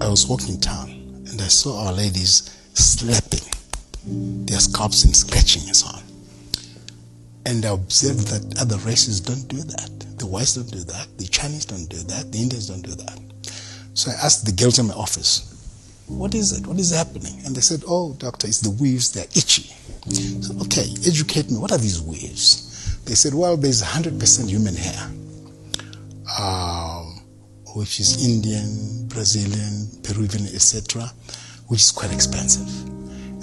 I was walking in town and I saw our ladies slapping their scalps and scratching and so on. And I observed that other races don't do that. The whites don't do that. The Chinese don't do that. The Indians don't do that. So I asked the girls in my office, what is it? What is happening? And they said, oh, doctor, it's the weaves. They're itchy. So, okay, educate me. What are these weaves? They said, well, there's 100% human hair, which is Indian, Brazilian, Peruvian, etc., which is quite expensive.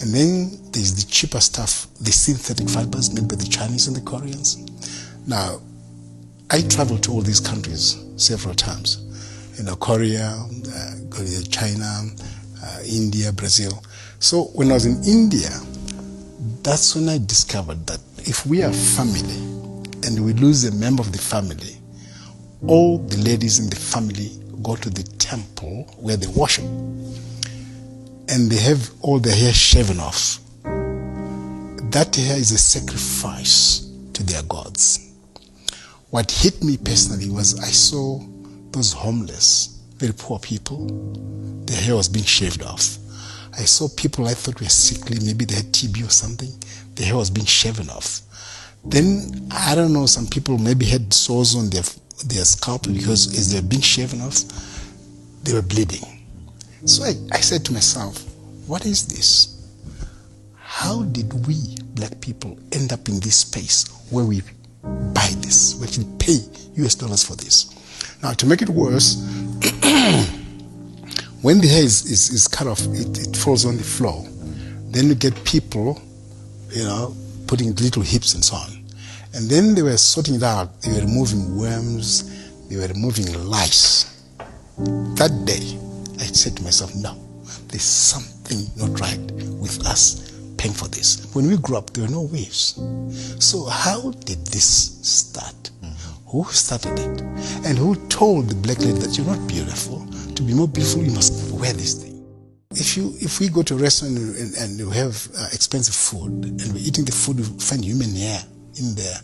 And then there's the cheaper stuff, the synthetic fibers made by the Chinese and the Koreans. Now, I traveled to all these countries several times. Korea, China, India, Brazil. So when I was in India, that's when I discovered that if we are family and we lose a member of the family, all the ladies in the family go to the temple where they worship. And they have all their hair shaven off. That hair is a sacrifice to their gods. What hit me personally was I saw those homeless, very poor people, their hair was being shaved off. I saw people I thought were sickly, maybe they had TB or something, their hair was being shaven off. Then, I don't know, some people maybe had sores on their scalp because as they were being shaven off, they were bleeding. So I said to myself, what is this? How did we, black people, end up in this space where we buy this, we actually pay US dollars for this? Now, to make it worse, when the hair is cut off, it falls on the floor. Then you get people, putting little hips and so on. And then they were sorting it out. They were removing worms. They were removing lice. That day, I said to myself, no, there's something not right with us paying for this. When we grew up, there were no waves. So how did this start? Who started it? And who told the black lady that you're not beautiful? To be more beautiful, you must wear this thing. If we go to a restaurant and we have expensive food, and we're eating the food, we find human hair in there,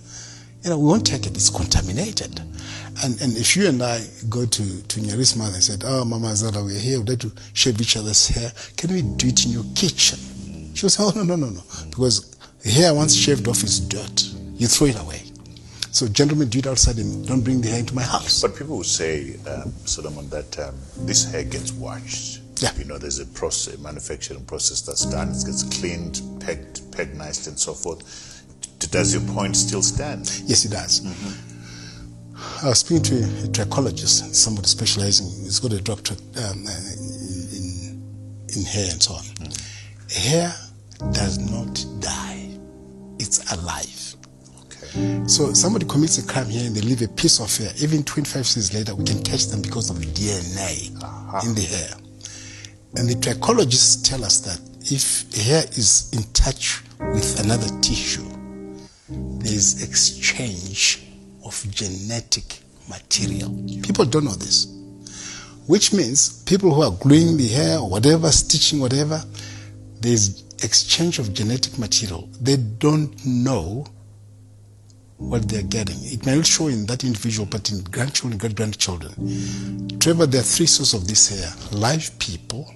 we won't take it, it's contaminated. And if you and I go to Nywele's mother and said, oh, Mama Zara, we're here, we'd like to shave each other's hair, can we do it in your kitchen? She'll say, oh, no, because the hair once shaved off is dirt. You throw it away. So gentlemen, do it outside and don't bring the hair into my house. But people will say, Solomon, that this hair gets washed. Yeah. There's a manufacturing process that's done. It gets cleaned, pegged nicely and so forth. Does your point still stand? Yes, it does. I was speaking to a trichologist, somebody specializing, he's got a doctorate in hair and so on. Hair does not die. It's alive. Okay. So somebody commits a crime here and they leave a piece of hair. Even 25 years later, we can catch them because of DNA in the hair. And the trichologists tell us that if hair is in touch with another tissue, there is exchange of genetic material. People don't know this. Which means people who are gluing the hair or whatever, stitching whatever, there's exchange of genetic material. They don't know what they're getting. It may not show in that individual, but in grandchildren, great-grandchildren. Trevor, there are three sources of this hair: live people,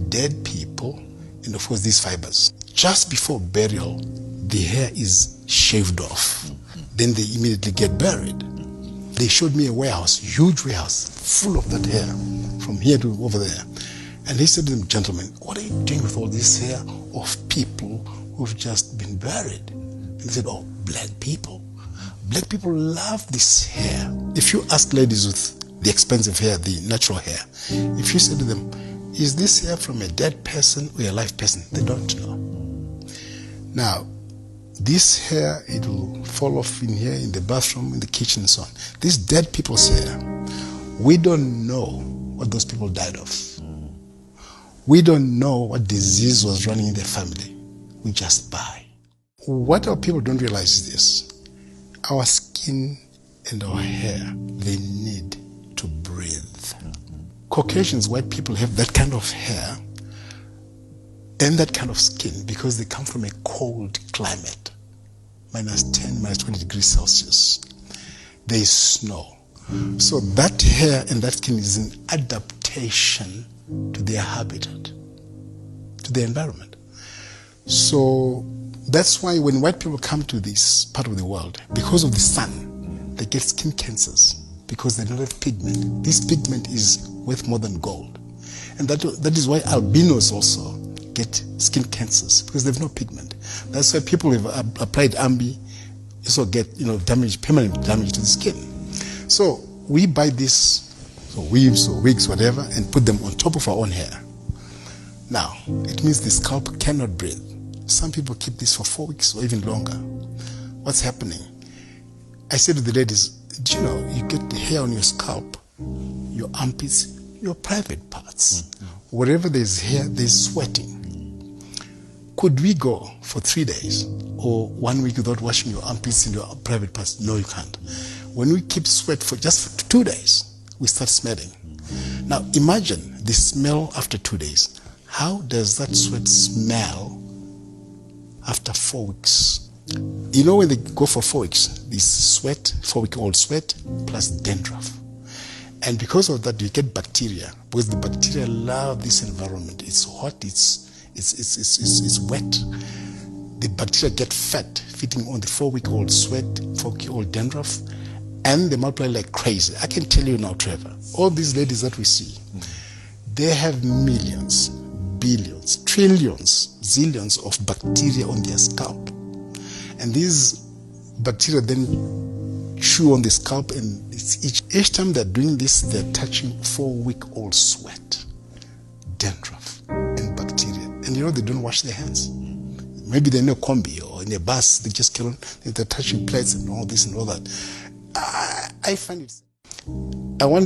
dead people, and of course these fibers. Just before burial, the hair is shaved off. Then they immediately get buried. They showed me a warehouse, huge warehouse, full of that hair, from here to over there. And they said to them, gentlemen, what are you doing with all this hair of people who've just been buried? And they said, oh, black people. Black people love this hair. If you ask ladies with the expensive hair, the natural hair, if you say to them, is this hair from a dead person or a live person? They don't know. Now, this hair, it will fall off in here, in the bathroom, in the kitchen, and so on. This dead people's hair, we don't know what those people died of. We don't know what disease was running in their family. We just buy. What our people don't realize is this. Our skin and our hair, they need to breathe. Caucasians, white people, have that kind of hair and that kind of skin because they come from a cold climate. -10, -20 degrees Celsius. There is snow. So that hair and that skin is an adaptation to their habitat, to their environment. So that's why when white people come to this part of the world, because of the sun, they get skin cancers because they don't have pigment. This pigment is worth more than gold. And that is why albinos also get skin cancers, because they have no pigment. That's why people who have applied Ambi also get damage, permanent damage to the skin. So we buy these weaves or wigs, whatever, and put them on top of our own hair. Now, it means the scalp cannot breathe. Some people keep this for 4 weeks or even longer. What's happening? I said to the ladies, do you know, you get the hair on your scalp, your armpits, your private parts. Wherever there's hair, there's sweating. Could we go for 3 days or 1 week without washing your armpits and your private parts? No, you can't. When we keep sweat for just 2 days, we start smelling. Now imagine the smell after 2 days. How does that sweat smell after 4 weeks? You know, when they go for 4 weeks, this sweat, 4-week-old sweat, plus dandruff. And because of that, you get bacteria, because the bacteria love this environment. It's hot, it's wet. The bacteria get fat, feeding on the 4-week-old sweat, 4-week-old dandruff, and they multiply like crazy. I can tell you now, Trevor, all these ladies that we see, they have millions, billions, trillions, zillions of bacteria on their scalp. And these bacteria then chew on the scalp, and each time they're doing this, they're touching 4-week-old sweat, dandruff, and bacteria. And they don't wash their hands. Maybe they're in a combi or in a bus, they just carry on, they're touching plates and all this and all that. I find it. I want